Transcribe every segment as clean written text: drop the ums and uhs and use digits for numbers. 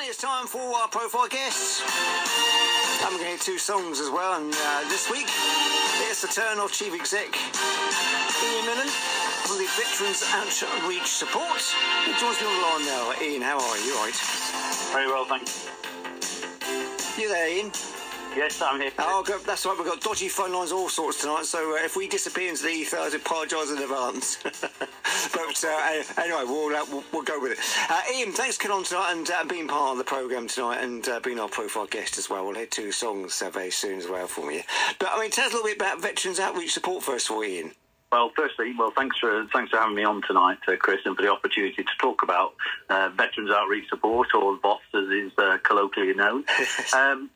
it's time for our profile guests. I'm going to hear two songs as well, and this week it's the turn of Chief Exec Ian Millen from the Veterans Outreach Support. He joins me on the line now. Ian, how are you? You all right? Very well, thank you. You there, Ian? Yes, I'm here. Oh, good. That's right. We've got dodgy phone lines, all sorts tonight. So if we disappear into the ether, I apologise in advance. But anyway, we'll go with it. Ian, thanks for coming on tonight and being part of the programme tonight and being our profile guest as well. We'll hear two songs very soon as well from you. But I mean, tell us a little bit about Veterans Outreach Support first of all, Ian. Well, firstly, thanks for having me on tonight, Chris, and for the opportunity to talk about Veterans Outreach Support, or VOS as is colloquially known.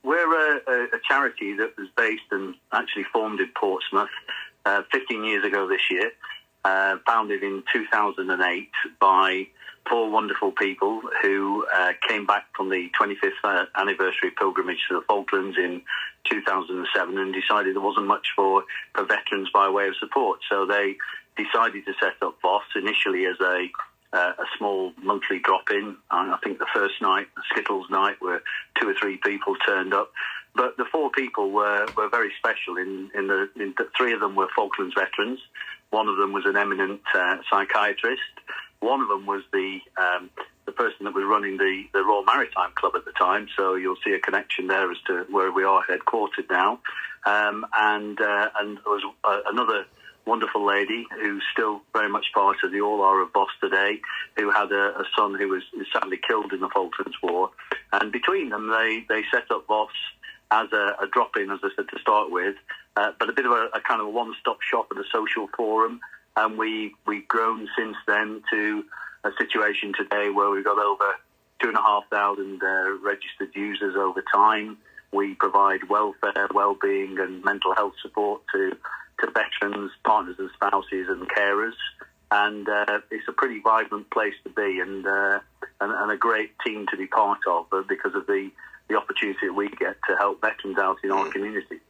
We're a charity that was based and actually formed in Portsmouth 15 years ago this year, founded in 2008 by four wonderful people who came back from the 25th anniversary pilgrimage to the Falklands in 2007 and decided there wasn't much for veterans by way of support. So they decided to set up VOS initially as a small monthly drop-in. I think the first night, the Skittles night, where 2 or 3 people turned up. But the 4 people were very special. In the 3 of them were Falklands veterans. One of them was an eminent psychiatrist. One of them was the person that was running the Royal Maritime Club at the time, so you'll see a connection there as to where we are headquartered now. And there was another wonderful lady who's still very much part of the All Are of VOS today, who had a son who was sadly killed in the Falklands War. And between them, they set up VOS as a drop-in, as I said, to start with, but a bit of a kind of a one-stop shop and a social forum. And we've grown since then to a situation today where we've got over 2,500 registered users over time. We provide welfare, well-being and mental health support to veterans, partners and spouses and carers. And it's a pretty vibrant place to be and a great team to be part of because of the opportunity that we get to help veterans out in our community.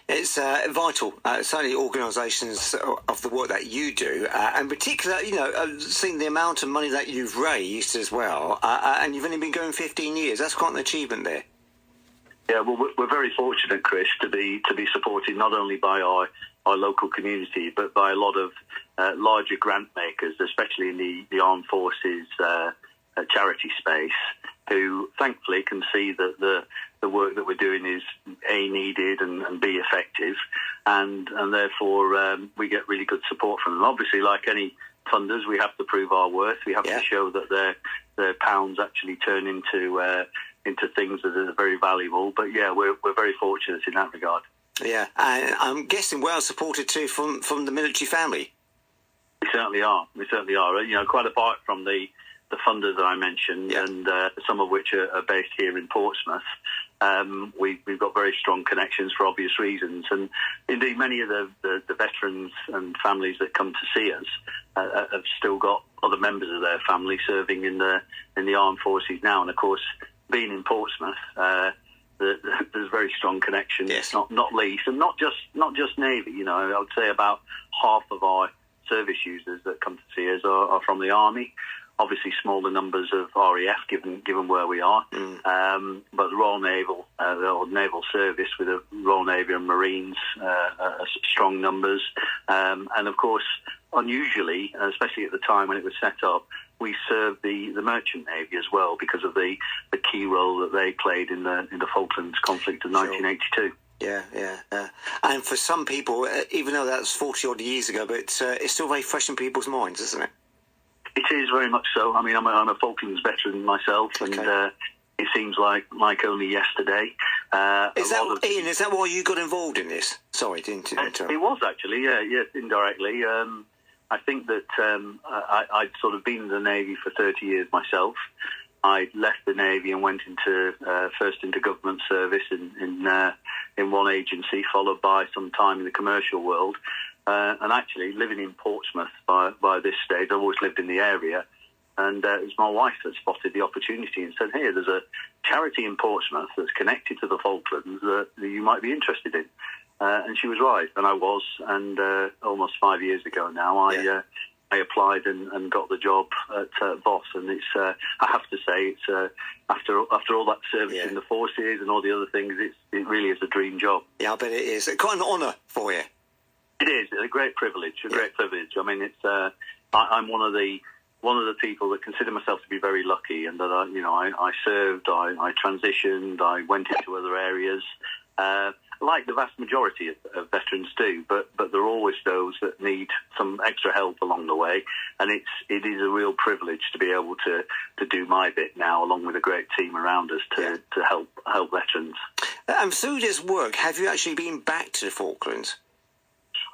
It's vital, certainly organisations of the work that you do, and particularly, seeing the amount of money that you've raised as well, and you've only been going 15 years. That's quite an achievement there. Yeah, well, we're very fortunate, Chris, to be supported not only by our local community, but by a lot of larger grant makers, especially in the armed forces charity space, who thankfully can see that the work that we're doing is A, needed and B, effective, and therefore we get really good support from them. Obviously, like any funders, we have to prove our worth. We have to show that their pounds actually turn into things that are very valuable. But yeah, we're very fortunate in that regard. Yeah, and I'm guessing well supported too from the military family. We certainly are. Quite apart from the funders that I mentioned, and some of which are based here in Portsmouth. We've got very strong connections for obvious reasons, and indeed many of the veterans and families that come to see us have still got other members of their family serving in the armed forces now. And of course, being in Portsmouth, there's very strong connections. Yes. Not least, and not just Navy. I would say about half of our service users that come to see us are from the Army. Obviously, smaller numbers of RAF, given where we are, but the Royal Naval, the Naval Service with the Royal Navy and Marines, are strong numbers, and of course, unusually, especially at the time when it was set up, we served the Merchant Navy as well because of the key role that they played in the Falklands conflict of 1982. Yeah. And for some people, even though that's 40 odd years ago, but it's still very fresh in people's minds, isn't it? It is very much so. I mean, I'm a Falklands veteran myself, and it seems like only yesterday. Is that why you got involved in this? Sorry, didn't interrupt. It was actually, yes, indirectly. I think that I'd sort of been in the Navy for 30 years myself. I left the Navy and went first into government service in one agency, followed by some time in the commercial world. And actually, living in Portsmouth by this stage, I've always lived in the area, and it was my wife that spotted the opportunity and said, "Hey, there's a charity in Portsmouth that's connected to the Falklands that you might be interested in." And she was right, and I was. And almost 5 years ago now, I I applied and got the job at VOS, and it's I have to say it's after all that service in the forces and all the other things, it really is a dream job. Yeah, I bet it is. It's quite an honour for you. It is. It's a great privilege. Great privilege. I mean, it's I'm one of the people that consider myself to be very lucky, and that I served, I transitioned, I went into other areas. Like the vast majority of veterans do, but there are always those that need some extra help along the way, and it is a real privilege to be able to do my bit now, along with a great team around us to help veterans. And through this work, have you actually been back to the Falklands?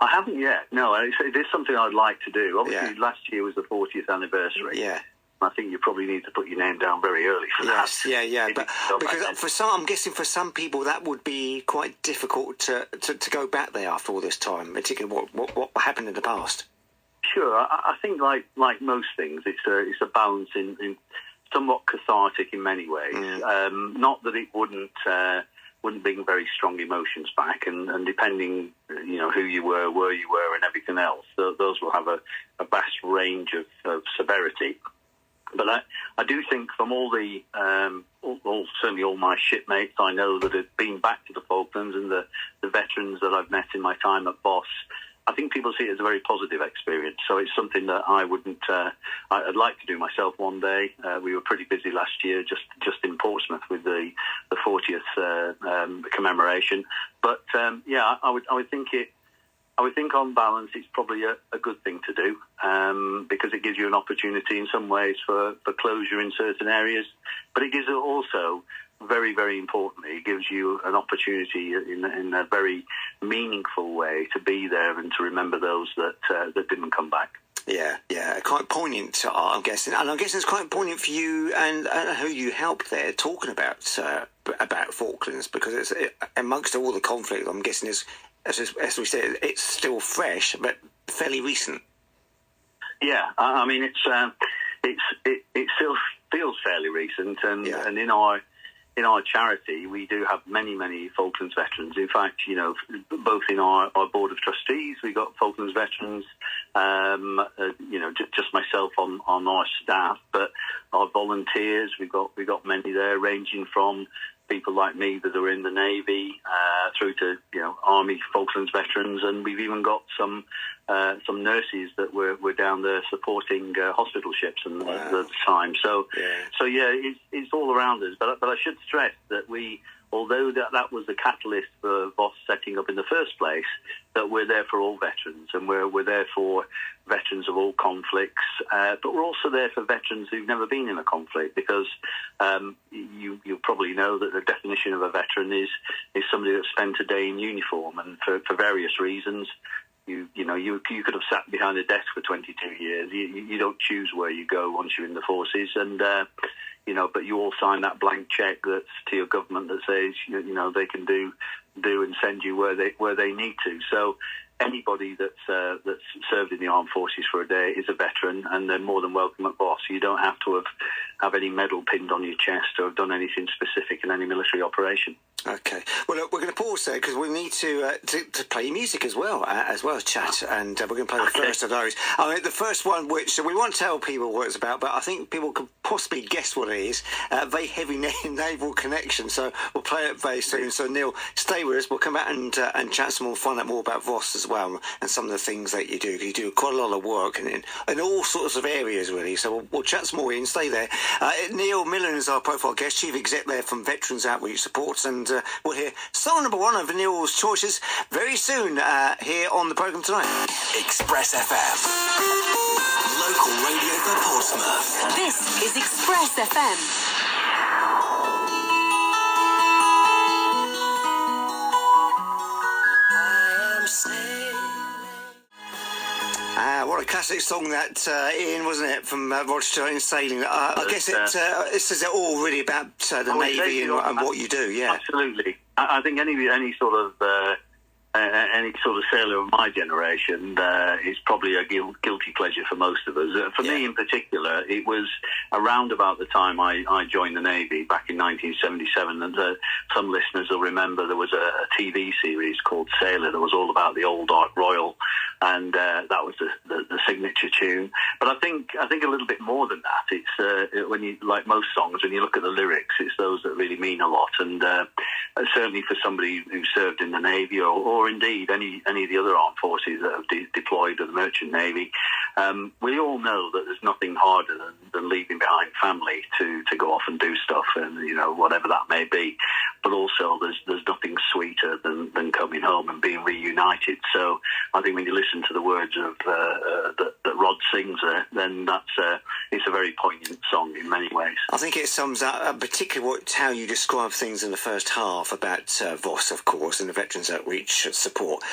I haven't yet. No, it is something I'd like to do. Obviously, last year was the 40th anniversary. Yeah. I think you probably need to put your name down very early for that. Yeah. But because I'm guessing for some people that would be quite difficult to go back there after all this time, particularly what happened in the past. Sure, I think like most things, it's a balance in somewhat cathartic in many ways. Not that it wouldn't bring very strong emotions back, and depending who you were, where you were, and everything else, those will have a vast range of severity. But I do think from all the certainly all my shipmates I know that have been back to the Falklands, and the veterans that I've met in my time at VOS, I think people see it as a very positive experience. So it's something that I'd like to do myself one day. We were pretty busy last year, just in Portsmouth with the 40th commemoration. But I would think on balance it's probably a good thing to do, because it gives you an opportunity in some ways for closure in certain areas, but it gives it also, very, very importantly, it gives you an opportunity in a very meaningful way to be there and to remember those that didn't come back. Yeah, quite poignant, I'm guessing. And I'm guessing it's quite poignant for you and who you helped there, talking about Falklands, because it's amongst all the conflict, I'm guessing is, as we said, it's still fresh, but fairly recent. Yeah, I mean, it still feels fairly recent, and in our charity we do have many Falklands veterans. In fact, both in our board of trustees we got Falklands veterans. Just myself on our staff, but our volunteers we got many there, ranging from people like me that are in the Navy, through to Army Falklands veterans, and we've even got some nurses that were down there supporting hospital ships at the time. So it's all around us. But I should stress that although that was the catalyst for VOS setting up in the first place, that we're there for all veterans, and we're there for veterans of all conflicts, but we're also there for veterans who've never been in a conflict, because you probably know that the definition of a veteran is somebody that spent a day in uniform, and for various reasons. You could have sat behind a desk for 22 years. You don't choose where you go once you're in the forces, and but you all sign that blank check that's to your government that says they can do and send you where they need to. So anybody that's served in the armed forces for a day is a veteran, and they're more than welcome at VOS. You don't have to have any medal pinned on your chest or have done anything specific in any military operation. Okay. Well, look, we're going to pause there because we need to play music as well as chat, and we're going to play the first of those. I mean, the first one, which we won't tell people what it's about, but I think people could possibly guess what it is. Very heavy naval connection, so we'll play it very soon. So Neil, stay with us. We'll come back and chat some more, find out more about VOS as well, and some of the things that you do. You do quite a lot of work in all sorts of areas, really. So we'll chat some more in. Stay there. Neil Millen is our profile guest, chief exec there from Veterans Outreach Supports, and we'll hear song number one of Neil's choices very soon here on the programme tonight. Express FM, local radio for Portsmouth. This is Express FM. What a classic song that, Ian, wasn't it, from Rochester in Sailing. I guess it says it all really about the Navy and what you do, yeah. Absolutely. I think any sort of sailor of my generation is probably a guilty pleasure for most of us. For me in particular, it was around about the time I joined the Navy back in 1977, and some listeners will remember there was a TV series called Sailor that was all about the old Ark Royal and that was the signature tune. But I think a little bit more than that. It's when you, like most songs, when you look at the lyrics, it's those that really mean a lot. And certainly for somebody who served in the Navy, or indeed any of the other armed forces that have deployed to the Merchant Navy, we all know that there's nothing harder than leaving behind family to go off and do stuff, and whatever that may be. But also there's nothing sweeter than coming home and being reunited. So I think when you listen to the words of that Rod sings there, then it's a very poignant song in many ways. I think it sums up particularly how you describe things in the first half about VOS, of course, and the Veterans Outreach Support.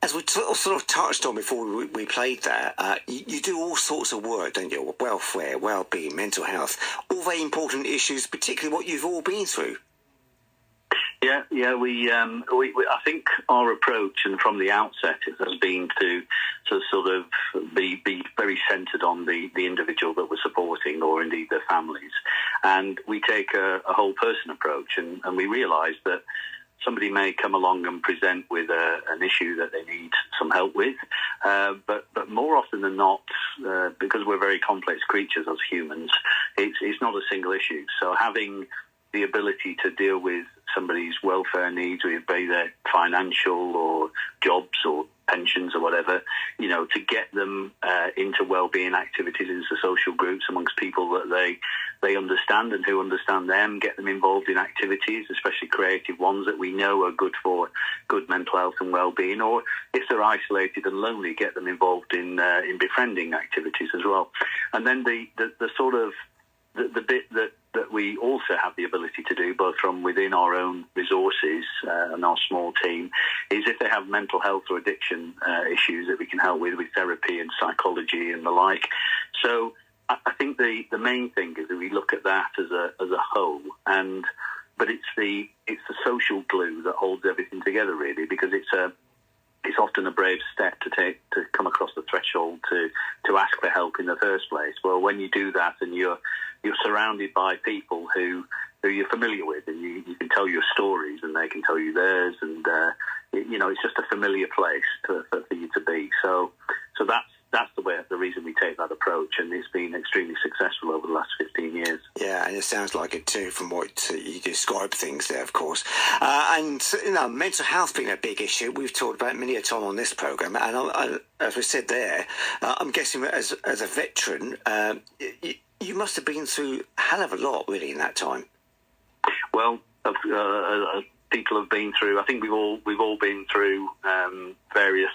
As we sort of touched on before we played that, you do all sorts of work, don't you? Welfare, well-being, mental health, all very important issues, particularly what you've all been through. Yeah. We I think our approach, and from the outset, has been to sort of be very centred on the individual that we're supporting, or indeed their families, and we take a whole person approach, and we realise that somebody may come along and present with an issue that they need some help with, but more often than not, because we're very complex creatures as humans, it's not a single issue. So having the ability to deal with somebody's welfare needs, whether they're financial or jobs or pensions or whatever, to get them into well-being activities, into social groups amongst people that they understand and who understand them, get them involved in activities, especially creative ones that we know are good for good mental health and well-being, or if they're isolated and lonely, get them involved in befriending activities as well. And then the sort of the bit that we also have the ability to do, both from within our own resources and our small team, is if they have mental health or addiction issues that we can help with therapy and psychology and the like. So I think the main thing is that we look at that as a whole, but it's the social glue that holds everything together, really, because it's often a brave step to come across the threshold to ask for help in the first place. Well, when you do that and you're surrounded by people who you're familiar with, and you can tell your stories and they can tell you theirs, and it's just a familiar place for you to be. So that's the reason we take that approach, and it's been extremely successful over the last 15 years. Yeah, and it sounds like it too, from what you describe things there, of course. And mental health being a big issue, we've talked about many a time on this programme, and as we said there, I'm guessing as a veteran, you must have been through a hell of a lot, really, in that time. Well, people have been through. I think we've all been through various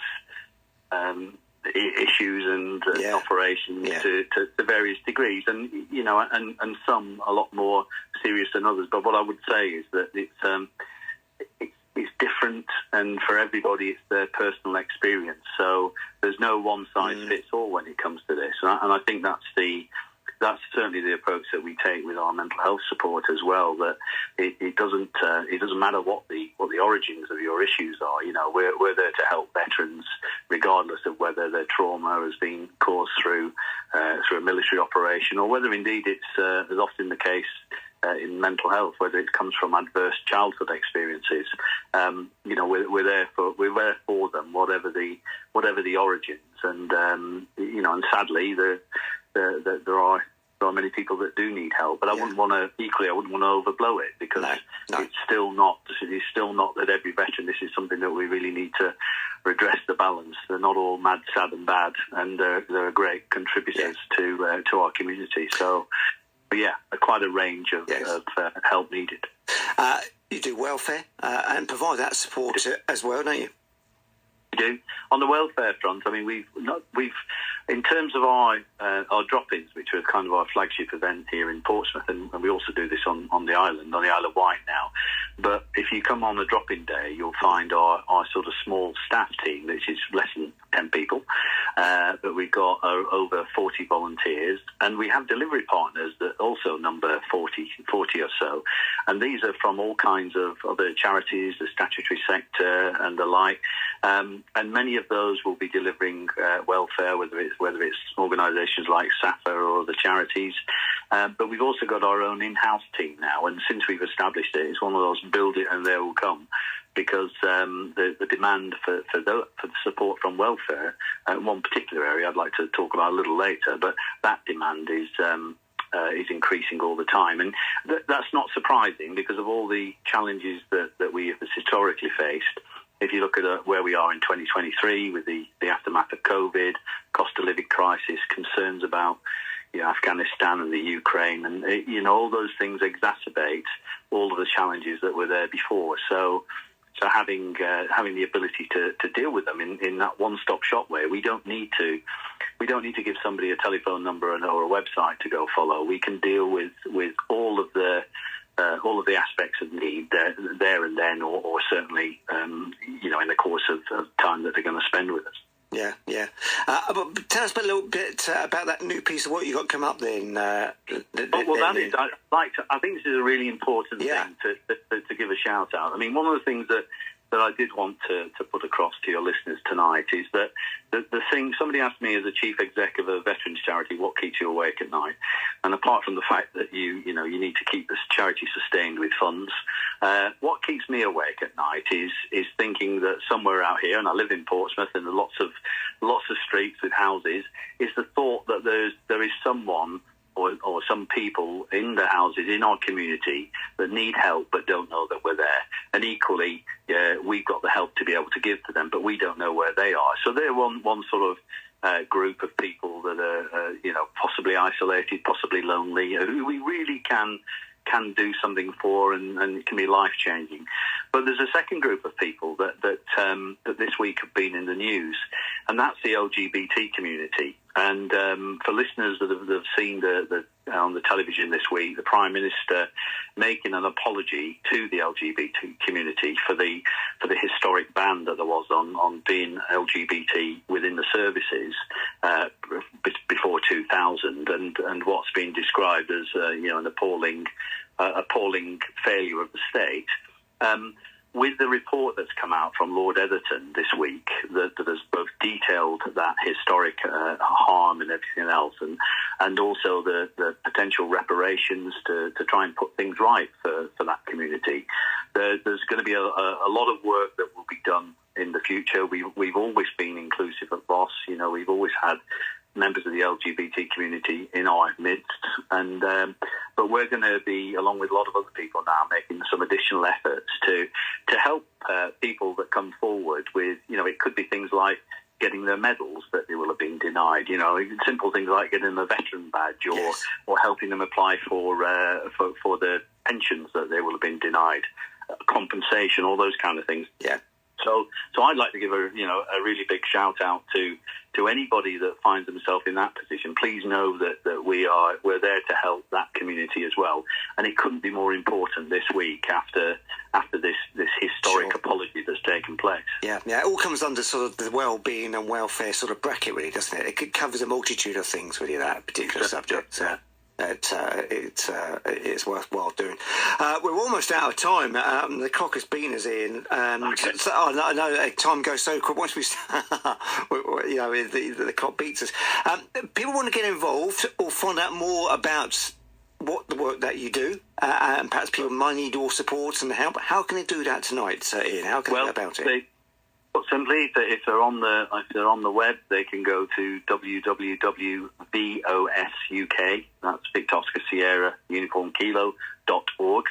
issues and operations to various degrees, and and some a lot more serious than others. But what I would say is that it's different, and for everybody it's their personal experience. So there's no one size fits all when it comes to this, and I think that's certainly the approach that we take with our mental health support as well. That it doesn't matter what the origins of your issues are. We're there to help veterans, regardless of whether their trauma has been caused through a military operation, or whether indeed it's as often the case in mental health, whether it comes from adverse childhood experiences. We're there for them, whatever the origins, and and sadly there are many people that do need help, but I wouldn't want to overblow it, because it's still not that every veteran, this is something that we really need to redress the balance. They're not all mad, sad and bad, and they're great contributors to our community. So quite a range of help needed. You do welfare and provide that support as well, don't you? We do. On the welfare front, I mean, we've in terms of our drop-ins, which are kind of our flagship event here in Portsmouth, and we also do this on the island, on the Isle of Wight now. But if you come on a drop-in day, you'll find our sort of small staff team, which is less than 10 people, but we've got over 40 volunteers, and we have delivery partners that also number 40 or so, and these are from all kinds of other charities, the statutory sector and the like, and many of those will be delivering welfare, whether it's organisations like SAFA or the charities, but we've also got our own in-house team now, and since we've established it, it's one of those build it and they will come. because the demand for the support from welfare, one particular area I'd like to talk about a little later, but that demand is increasing all the time. And that's not surprising because of all the challenges that we have historically faced. If you look at where we are in 2023 with the aftermath of COVID, cost of living crisis, concerns about Afghanistan and the Ukraine, and all those things exacerbate all of the challenges that were there before. So having the ability to deal with them in that one-stop shop way, we don't need to give somebody a telephone number or a website to go follow. We can deal with all of the aspects of need there and then, or certainly in the course of time that they're going to spend with us. Yeah. But tell us a little bit about that new piece of work you got come up then. I think this is a really important thing to give a shout out. I mean, one of the things that I did want to put across to your listeners tonight is that the thing, somebody asked me as a chief exec of a veterans charity, what keeps you awake at night? And apart from the fact that you need to keep this charity sustained with funds, what keeps me awake at night is thinking that somewhere out here, and I live in Portsmouth and there are lots of streets with houses, is the thought that there is someone or some people in the houses in our community that need help but don't know that we're there. And equally, we've got the help to be able to give to them, but we don't know where they are. So they're one sort of group of people that are, possibly isolated, possibly lonely, who we really can do something for, and it can be life-changing. But there's a second group of people that this week have been in the news, and that's the LGBT community. And for listeners that have seen on the television this week, the Prime Minister making an apology to the LGBT community for the historic ban that there was on being LGBT within the services before 2000, and what's been described as an appalling failure of the state. With the report that's come out from Lord Etherton this week, that has both detailed that historic harm and everything else, and also the potential reparations to try and put things right for that community, there's going to be a lot of work that will be done in the future. We've always been inclusive at VOS. We've always had members of the LGBT community in our midst, but we're going to be, along with a lot of other people now, making some additional efforts to help people that come forward with, it could be things like getting their medals that they will have been denied, simple things like getting a veteran badge, or helping them apply for the pensions that they will have been denied, compensation, all those kind of things. Yeah. So I'd like to give a really big shout out to anybody that finds themselves in that position. Please know that we're there to help that community as well. And it couldn't be more important this week after this historic apology that's taken place. Yeah. It all comes under sort of the well-being and welfare sort of bracket, really, doesn't it? It covers a multitude of things, really, that particular subject. So. It's worthwhile doing. We're almost out of time. The clock has beaten us in. I know time goes so quick. Once we start, the clock beats us. People want to get involved or find out more about what the work that you do, and perhaps people might need your support and help. How can they do that tonight, Ian? How can they go about it? But simply, if they're on the web, they can go to www.VOSUK, that's Victor Oscar Sierra Uniform Kilo.org.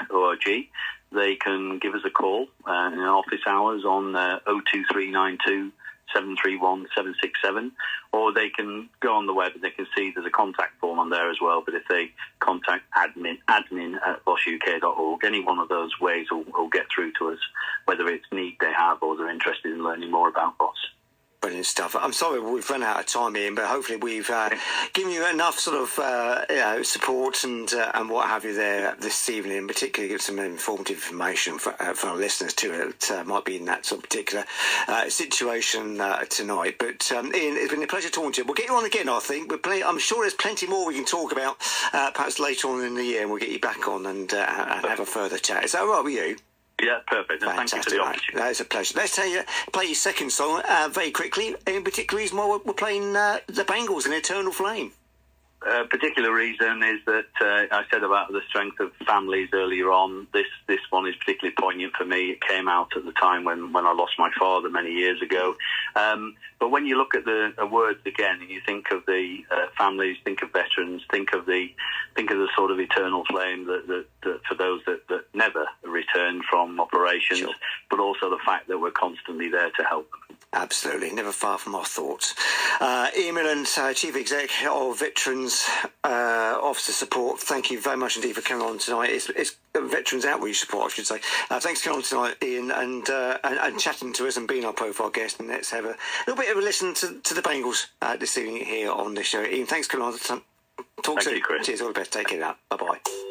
They can give us a call in our office hours on 02392 731 767, or they can go on the web and they can see there's a contact form on there as well. But if they contact admin at VOSUK.org, any one of those ways will get through to us, whether it's need they have or they're interested in learning more about VOS. Brilliant stuff. I'm sorry we've run out of time, Ian, but hopefully we've given you enough sort of support and what have you there this evening, particularly give some informative information for our listeners too that might be in that sort of particular situation tonight. But Ian, it's been a pleasure talking to you. We'll get you on again, I think. I'm sure there's plenty more we can talk about perhaps later on in the year, and we'll get you back on and have a further chat. Is that all right with you? Yeah, perfect. And thank you for the opportunity. That is a pleasure. Let's play your second song very quickly. In particular, reason why we're playing the Bangles and Eternal Flame. particular reason is that I said about the strength of families earlier on. This one is particularly poignant for me. It came out at the time when I lost my father many years ago. But when you look at the words again, and you think of the families, think of veterans, think of the sort of eternal flame that for those that never return from operations, sure. But also the fact that we're constantly there to help them. Absolutely, never far from our thoughts. Ian Millen, Chief Exec of Veterans Officer Support, thank you very much indeed for coming on tonight. It's Veterans Outreach Support, I should say. Thanks for coming on tonight, Ian, and chatting to us and being our profile guest. And let's have a little bit of a listen to the Bengals this evening here on the show. Ian, thanks for coming on. Talk soon. Thank you, Chris. Cheers, all the best. Take care now. Bye-bye.